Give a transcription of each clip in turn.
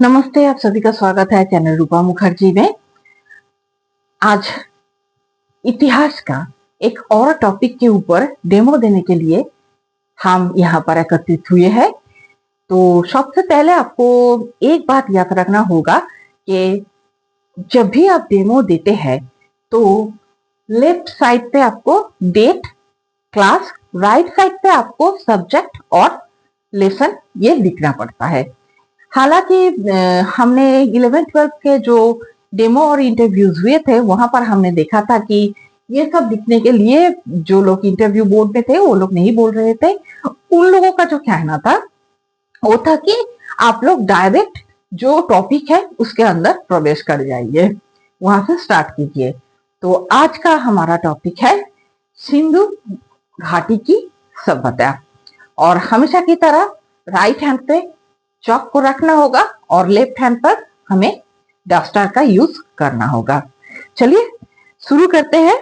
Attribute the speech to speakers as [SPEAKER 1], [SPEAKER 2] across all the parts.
[SPEAKER 1] नमस्ते, आप सभी का स्वागत है चैनल रूपा मुखर्जी में। आज इतिहास का एक और टॉपिक के ऊपर डेमो देने के लिए हम यहाँ पर एकत्रित हुए हैं। तो सबसे पहले आपको एक बात याद रखना होगा कि जब भी आप डेमो देते हैं तो लेफ्ट साइड पे आपको डेट, क्लास, राइट साइड पे आपको सब्जेक्ट और लेसन ये लिखना पड़ता है। हालांकि हमने 11th-12th के जो डेमो और इंटरव्यूज हुए थे वहां पर हमने देखा था कि ये सब लिखने के लिए जो लोग इंटरव्यू बोर्ड में थे वो लोग नहीं बोल रहे थे। उन लोगों का जो कहना था वो था कि आप लोग डायरेक्ट जो टॉपिक है उसके अंदर प्रवेश कर जाइए, वहां से स्टार्ट कीजिए। तो आज का हमारा टॉपिक है सिंधु घाटी की सभ्यता, और हमेशा की तरह राइट हैंड पे चॉक को रखना होगा और लेफ्ट हैंड पर हमें डस्टर का यूज करना होगा। चलिए शुरू करते हैं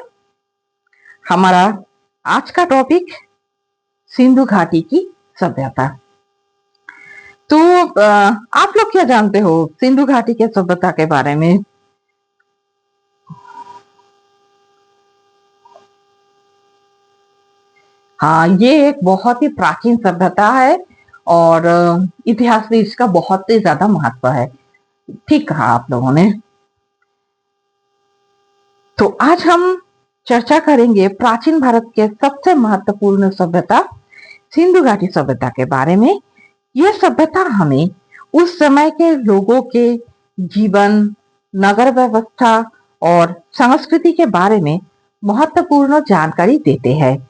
[SPEAKER 1] हमारा आज का टॉपिक, सिंधु घाटी की सभ्यता। तो आप लोग क्या जानते हो सिंधु घाटी के सभ्यता के बारे में? हाँ, ये एक बहुत ही प्राचीन सभ्यता है और इतिहास में इसका बहुत ही ज्यादा महत्व है। ठीक कहा आप लोगों ने। तो आज हम चर्चा करेंगे प्राचीन भारत के सबसे महत्वपूर्ण सभ्यता सिंधु घाटी सभ्यता के बारे में। यह सभ्यता हमें उस समय के लोगों के जीवन, नगर व्यवस्था और संस्कृति के बारे में महत्वपूर्ण जानकारी देते हैं।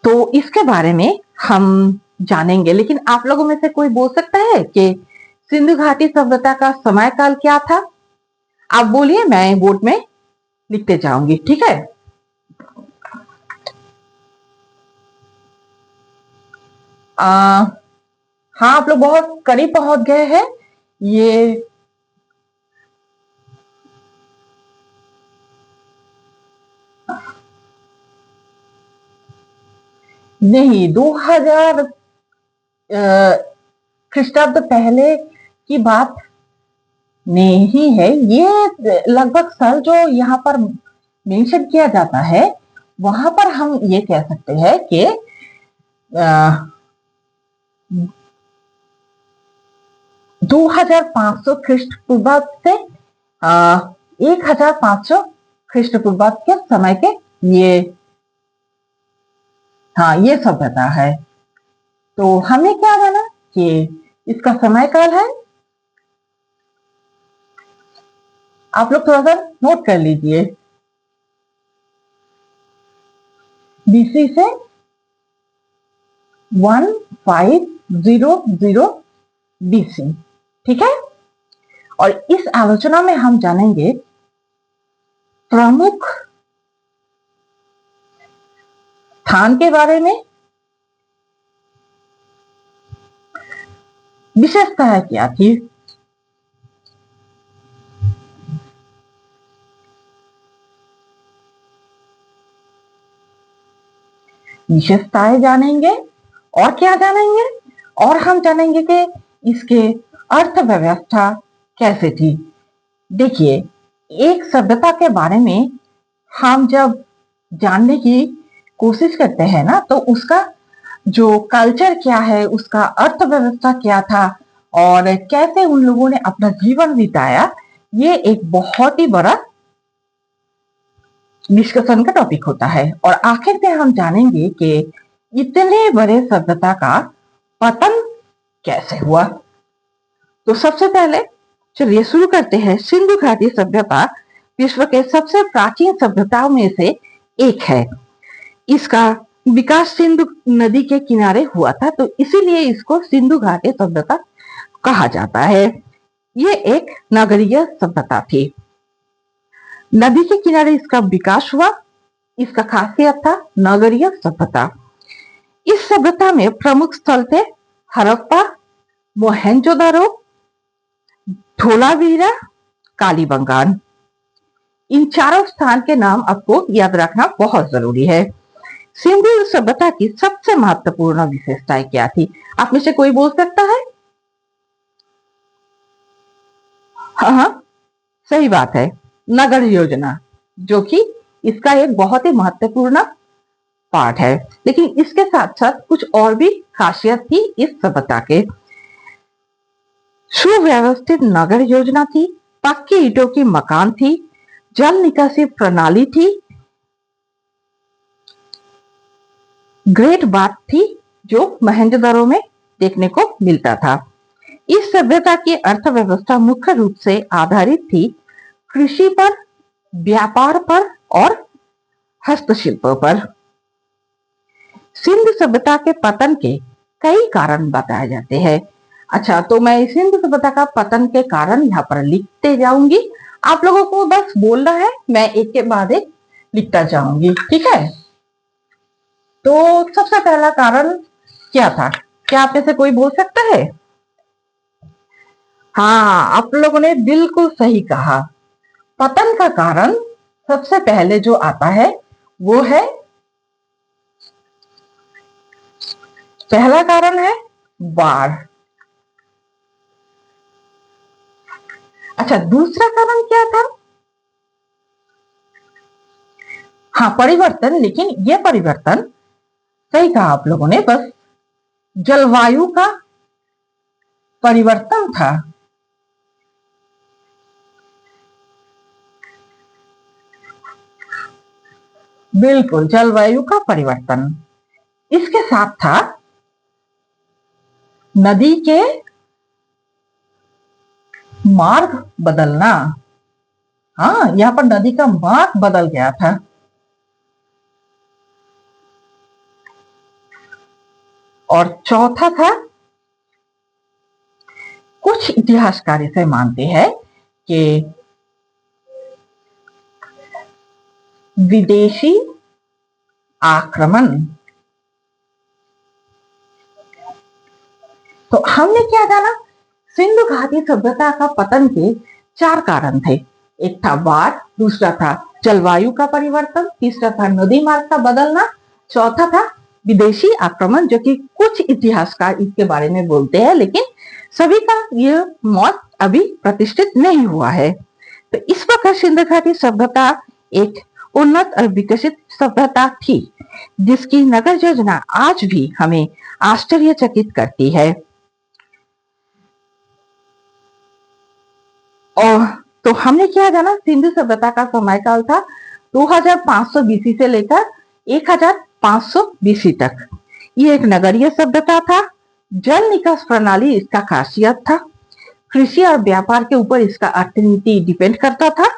[SPEAKER 1] तो इसके बारे में हम जानेंगे, लेकिन आप लोगों में से कोई बोल सकता है कि सिंधु घाटी सभ्यता का समय काल क्या था? आप बोलिए, मैं बोर्ड में लिखते जाऊंगी, ठीक है? हाँ, आप लोग बहुत करीब पहुंच गए हैं। ये नहीं, 2000 ख्रीष्टाब्द पहले की बात नहीं है। ये लगभग साल जो यहाँ पर मेंशन किया जाता है वहां पर हम ये कह सकते हैं कि 2500 ख्रीष्ट पूर्वाब्द से 1500 ख्रीष्ट पूर्वाब्द के समय के ये, हाँ, ये सभ्यता है। तो हमें क्या जाना कि इसका समय काल है, आप लोग थोड़ा सा नोट कर लीजिए। बीसी से 1500 बीसी, ठीक है? और इस आलोचना में हम जानेंगे प्रमुख स्थान के बारे में, विशेषता क्या थी, विशेषताएं जानेंगे। और क्या जानेंगे? और हम जानेंगे कि इसके अर्थव्यवस्था कैसे थी। देखिए, एक सभ्यता के बारे में हम जब जानने की कोशिश करते हैं ना, तो उसका जो कल्चर क्या है, उसका अर्थव्यवस्था क्या था और कैसे उन लोगों ने अपना जीवन बिताया, ये एक बहुत ही बड़ा डिस्कशन का टॉपिक होता है। और आखिर में हम जानेंगे कि इतने बड़े सभ्यता का पतन कैसे हुआ। तो सबसे पहले चलिए शुरू करते हैं। सिंधु घाटी सभ्यता विश्व के सबसे प्राचीन सभ्यताओं में से एक है। इसका विकास सिंधु नदी के किनारे हुआ था, तो इसीलिए इसको सिंधु घाटी सभ्यता कहा जाता है। ये एक नगरीय सभ्यता थी, नदी के किनारे इसका विकास हुआ। इसका खासियत था नगरीय सभ्यता। इस सभ्यता में प्रमुख स्थल थे हड़प्पा, मोहेंजोदारो, धोलावीरा, कालीबंगान। इन चारों स्थान के नाम आपको याद रखना बहुत जरूरी है। सिंधु सभ्यता की सबसे महत्वपूर्ण विशेषताएं क्या थी? आप में से कोई बोल सकता है? हाँ, सही बात है, नगर योजना, जो कि इसका एक बहुत ही महत्वपूर्ण पार्ट है। लेकिन इसके साथ साथ कुछ और भी खासियत थी इस सभ्यता के। सुव्यवस्थित नगर योजना थी, पक्की ईंटों की मकान थी, जल निकासी प्रणाली थी, ग्रेट बात थी, जो मोहनजोदड़ो में देखने को मिलता था। इस सभ्यता की अर्थव्यवस्था मुख्य रूप से आधारित थी कृषि पर, व्यापार पर और हस्तशिल्प पर। सिंधु सभ्यता के पतन के कई कारण बताए जाते हैं। अच्छा, तो मैं सिंधु सभ्यता का पतन के कारण यहाँ पर लिखते जाऊंगी, आप लोगों को बस बोलना है, मैं एक के बाद एक लिखता जाऊंगी, ठीक है। तो सबसे पहला कारण क्या था, क्या आप में से कोई बोल सकता है? हाँ, आप लोगों ने बिल्कुल सही कहा। पतन का कारण सबसे पहले जो आता है वो है, पहला कारण है बाढ़। अच्छा, दूसरा कारण क्या था? हाँ, परिवर्तन, लेकिन यह परिवर्तन सही कहा आप लोगों ने, बस जलवायु का परिवर्तन था। बिल्कुल, जलवायु का परिवर्तन। इसके साथ था नदी के मार्ग बदलना। हाँ, यहाँ पर नदी का मार्ग बदल गया था। और चौथा था, कुछ इतिहासकार इसे मानते हैं कि विदेशी आक्रमण। तो हमने क्या जाना, सिंधु घाटी सभ्यता का पतन के 4 कारण थे। एक था बाढ़, दूसरा था जलवायु का परिवर्तन, तीसरा था नदी मार्ग का बदलना, चौथा था विदेशी आक्रमण, जो कि कुछ इतिहासकार इसके बारे में बोलते हैं, लेकिन सभी का यह मत अभी प्रतिष्ठित नहीं हुआ है। तो इस प्रकार सिंधु घाटी सभ्यता एक उन्नत और विकसित सभ्यता थी, जिसकी नगर योजना आज भी हमें आश्चर्यचकित करती है। और तो हमने क्या जाना, सिंधु सभ्यता का समयकाल था 2500 बीसी से लेकर 1500 बीसी तक। ये एक नगरीय सभ्यता था। जल निकास प्रणाली इसका खासियत था। कृषि और व्यापार के ऊपर इसका अर्थनीति डिपेंड करता था।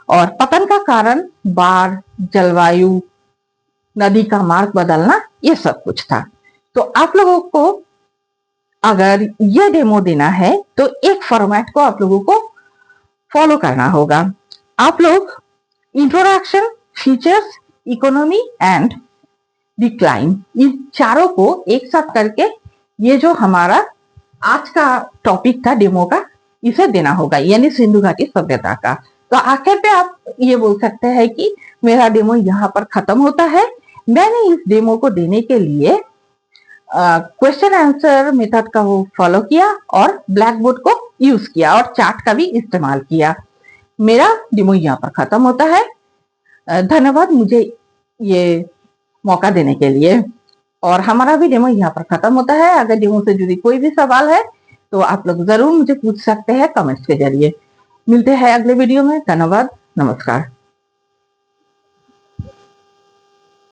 [SPEAKER 1] और पतन का कारण बाढ़, जलवायु, नदी का मार्ग बदलना, ये सब कुछ था। तो आप लोगों को अगर ये डेमो देना है तो एक फॉर्मेट को आप लोगों को फॉलो करना होगा। आप लोग introduction, features, economy and decline, इन चारों को एक साथ करके ये जो हमारा आज का टॉपिक था डेमो का, इसे देना होगा, यानी सिंधु घाटी सभ्यता का। तो आखिर पे आप ये बोल सकते हैं कि मेरा डेमो यहाँ पर खत्म होता है। मैंने इस डेमो को देने के लिए क्वेश्चन आंसर मेथड का वो फॉलो किया और ब्लैक बोर्ड को यूज किया और चार्ट का भी इस्तेमाल किया। मेरा डेमो यहाँ पर खत्म होता है। धन्यवाद मुझे ये मौका देने के लिए। और हमारा भी डेमो यहाँ पर खत्म होता है। अगर डेमो से जुड़ी कोई भी सवाल है तो आप लोग जरूर मुझे पूछ सकते हैं कमेंट्स के जरिए। मिलते हैं अगले वीडियो में। धन्यवाद, नमस्कार।